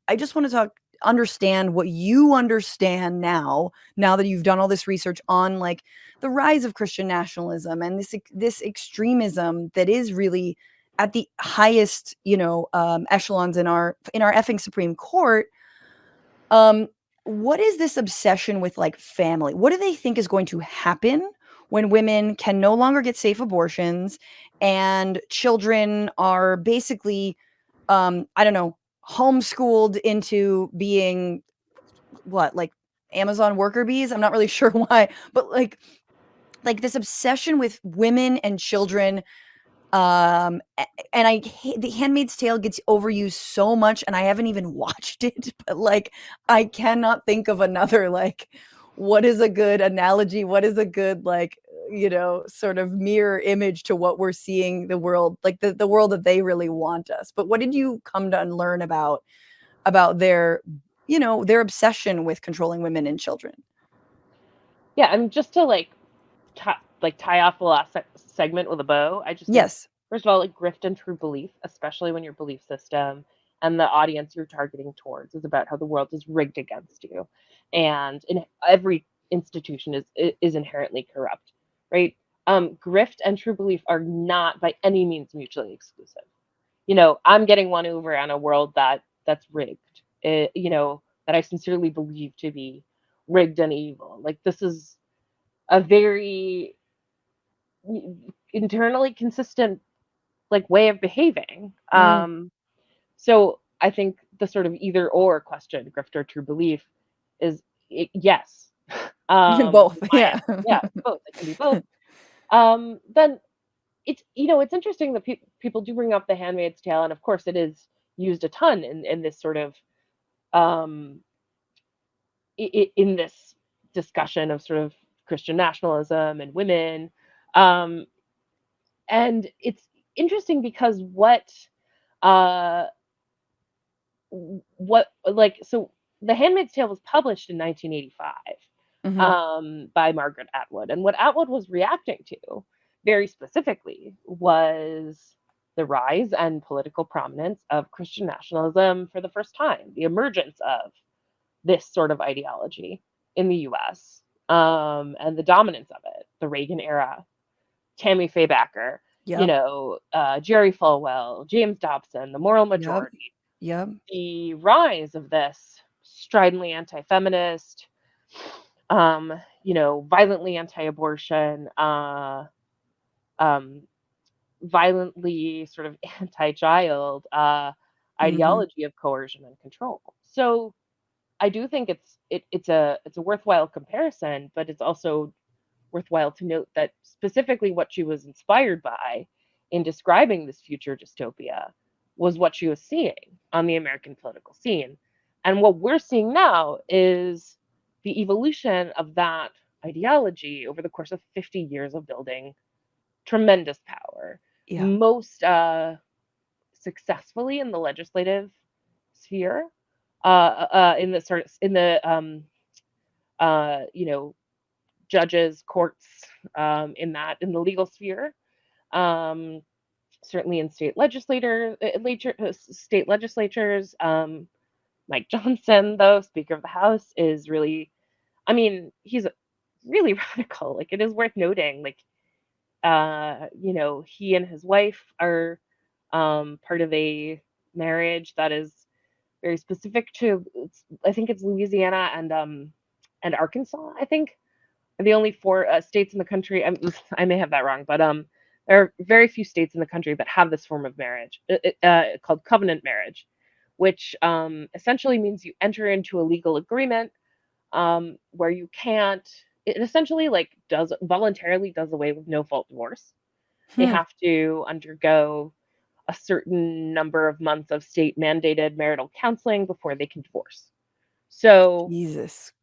I just want to understand what you understand now that you've done all this research on like the rise of Christian nationalism and this extremism that is really at the highest, echelons in our effing Supreme Court. What is this obsession with like family? What do they think is going to happen when women can no longer get safe abortions and children are basically, I don't know, homeschooled into being what, like Amazon worker bees? I'm not really sure why, but like this obsession with women and children. And I hate The Handmaid's Tale gets overused so much, and I haven't even watched it, but like I cannot think of another like what is a good analogy, what is a good like sort of mirror image to what we're seeing the world, like the world that they really want us. But what did you come to learn about their their obsession with controlling women and children? Yeah, I'm just to tie off the last segment with a bow. I just think, Yes. first of all, like grift and true belief, especially when your belief system and the audience you're targeting towards is about how the world is rigged against you, and in every institution is inherently corrupt, right? Grift and true belief are not by any means mutually exclusive. I'm getting one over on a world that's rigged. That I sincerely believe to be rigged and evil. Like this is a very internally consistent like way of behaving. So I think the sort of either or question, grift or true belief, is yes. Both. Yeah. Yeah, both. It can be both. Then it's interesting that people do bring up The Handmaid's Tale, and of course it is used a ton in this sort of um, in this discussion of sort of Christian nationalism and women. Um, and it's interesting because uh so The Handmaid's Tale was published in 1985 Mm-hmm. by Margaret Atwood, and what Atwood was reacting to very specifically was the rise and political prominence of Christian nationalism for the first time, the emergence of this sort of ideology in the US, and the dominance of it, the Reagan era, Tammy Faye Bakker, Yep. Jerry Falwell, James Dobson, the moral Yep. majority, Yep. the rise of this stridently anti-feminist, violently anti-abortion, um, violently sort of anti-child Mm-hmm. ideology of coercion and control. So I do think it's a worthwhile comparison, but it's also worthwhile to note that specifically what she was inspired by in describing this future dystopia was what she was seeing on the American political scene. And what we're seeing now is the evolution of that ideology over the course of 50 years of building tremendous power, Yeah. most successfully in the legislative sphere, in the sort of in the you know judges, courts, in the legal sphere, um, certainly in state legislatures. Mike Johnson, though Speaker of the House, is really, I mean, he's really radical. Like it is worth noting, like he and his wife are part of a marriage that is very specific to, I think it's Louisiana and Arkansas. I think are the only four states in the country. I may have that wrong, but there are very few states in the country that have this form of marriage called covenant marriage, which essentially means you enter into a legal agreement where you can't. It essentially like does voluntarily does away with no fault divorce. They Hmm. have to undergo a certain number of months of state mandated marital counseling before they can divorce. So, Jesus.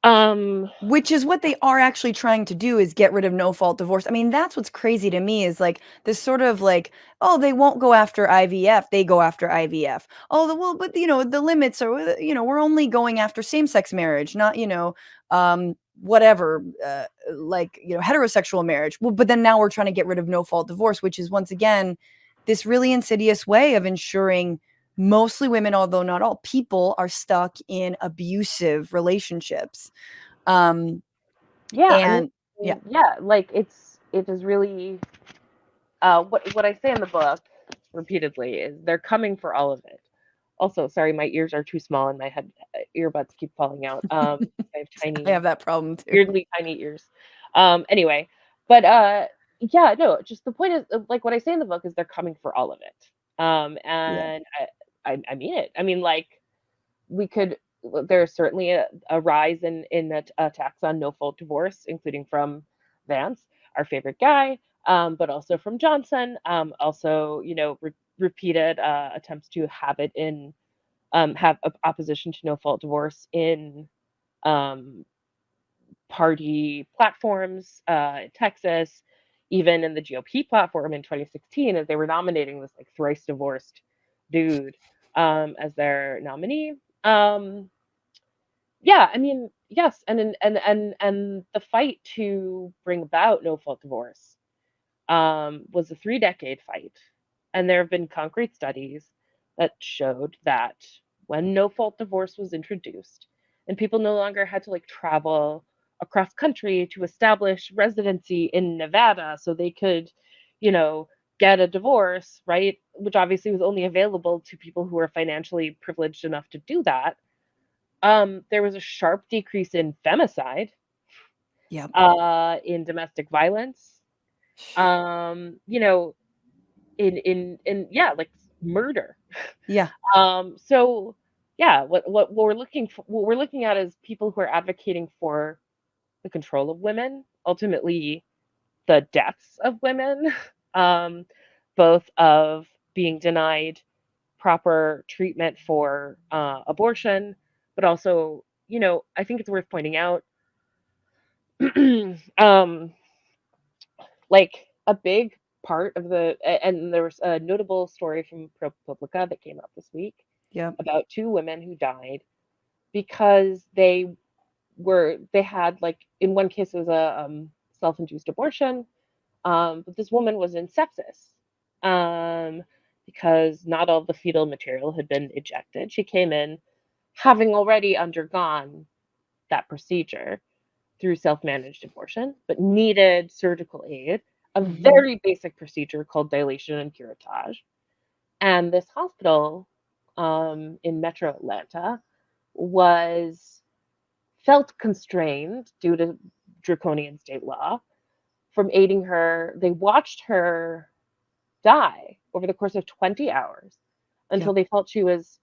um, Which is what they are actually trying to do, is get rid of no fault divorce. I mean, that's what's crazy to me, is like this sort of like, oh, they won't go after IVF, they go after IVF. Oh, well, but the limits are, we're only going after same-sex marriage, not, whatever, like, heterosexual marriage. Well, but then now we're trying to get rid of no fault divorce, which is once again this really insidious way of ensuring mostly women, although not all people, are stuck in abusive relationships. Yeah, I mean, And yeah, yeah, like it is really what I say in the book repeatedly is they're coming for all of it. Also, sorry, my ears are too small and my head earbuds keep falling out. I have I tiny, have that problem too. weirdly tiny ears. Anyway, but yeah, no, just the point is like what I say in the book is they're coming for all of it. Yeah. And I mean it. I mean, like we could. There's certainly a rise in attacks on no fault divorce, including from Vance, our favorite guy, but also from Johnson. Also, repeated attempts to have it in have opposition to no fault divorce in um, party platforms, Texas, even in the GOP platform in 2016, as they were nominating this like thrice divorced dude as their nominee. Yeah, I mean, yes, and the fight to bring about no fault divorce was a 3-decade fight, and there have been concrete studies that showed that when no fault divorce was introduced, and people no longer had to like travel across country to establish residency in Nevada so they could, you know, get a divorce, right? Which obviously was only available to people who were financially privileged enough to do that. There was a sharp decrease in femicide, Yeah. in domestic violence, you know, in yeah, like murder. Yeah. So yeah, what we're looking at is people who are advocating for the control of women, ultimately the deaths of women, um, both of being denied proper treatment for abortion, but also, I think it's worth pointing out, um, like a big part of and there was a notable story from ProPublica that came out this week Yeah. about two women who died because they had, like, in one case it was a self-induced abortion, but this woman was in sepsis, um, because not all the fetal material had been ejected. She came in having already undergone that procedure through self-managed abortion, but needed surgical aid, a Hmm. very basic procedure called dilation and curettage. And this hospital in Metro Atlanta was felt constrained due to draconian state law from aiding her. They watched her die over the course of 20 hours until Yep. they felt she was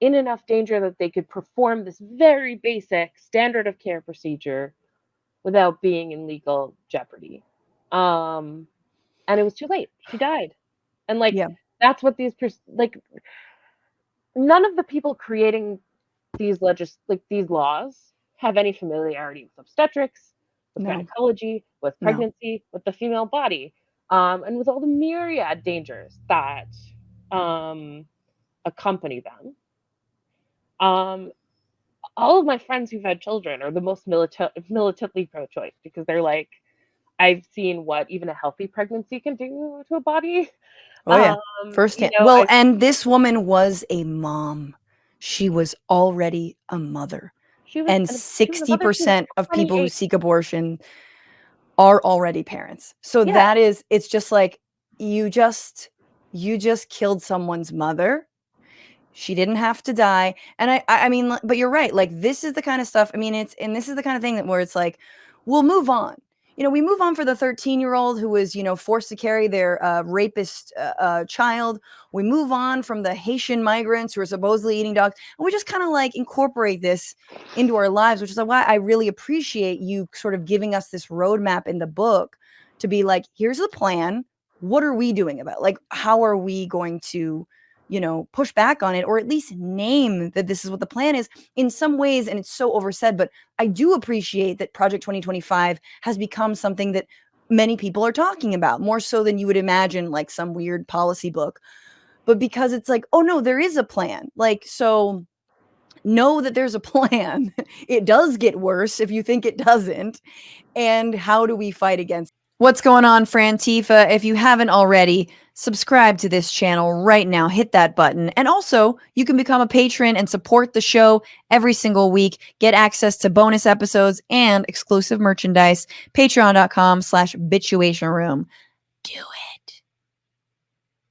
in enough danger that they could perform this very basic standard of care procedure without being in legal jeopardy. Um, and it was too late. She died. And like Yeah. that's what like none of the people creating these laws have any familiarity with obstetrics, with No. gynecology, with No. pregnancy, with the female body, and with all the myriad dangers that um, accompany them. Um, all of my friends who've had children are the most militantly pro-choice because they're like, I've seen what even a healthy pregnancy can do to a body. Oh yeah. Firsthand. Well, I've and this woman was a mom. She was already a mother. And she was a mother. She was 60% of people who 28. seek abortion are already parents. So Yeah, it's just like you just you just killed someone's mother. She didn't have to die. And I mean, but you're right. Like this is the kind of stuff. I mean, this is the kind of thing that where it's like, we'll move on. We move on for the 13-year-old who was, forced to carry their rapist child. We move on from the Haitian migrants who are supposedly eating dogs, and we just kind of like incorporate this into our lives, which is why I really appreciate you sort of giving us this roadmap in the book to be like, here's the plan. What are we doing about it? Like, how are we going to push back on it, or at least name that this is what the plan is in some ways. And it's so oversaid, but I do appreciate that Project 2025 has become something that many people are talking about more so than you would imagine, like some weird policy book. But because it's like, oh no, there is a plan. Like, so know that there's a plan. It does get worse if you think it doesn't. And how do we fight against What's going on, Frantifa? If you haven't already, subscribe to this channel right now. Hit that button. And also, you can become a patron and support the show every single week. Get access to bonus episodes and exclusive merchandise. Patreon.com/bitchuation room. Do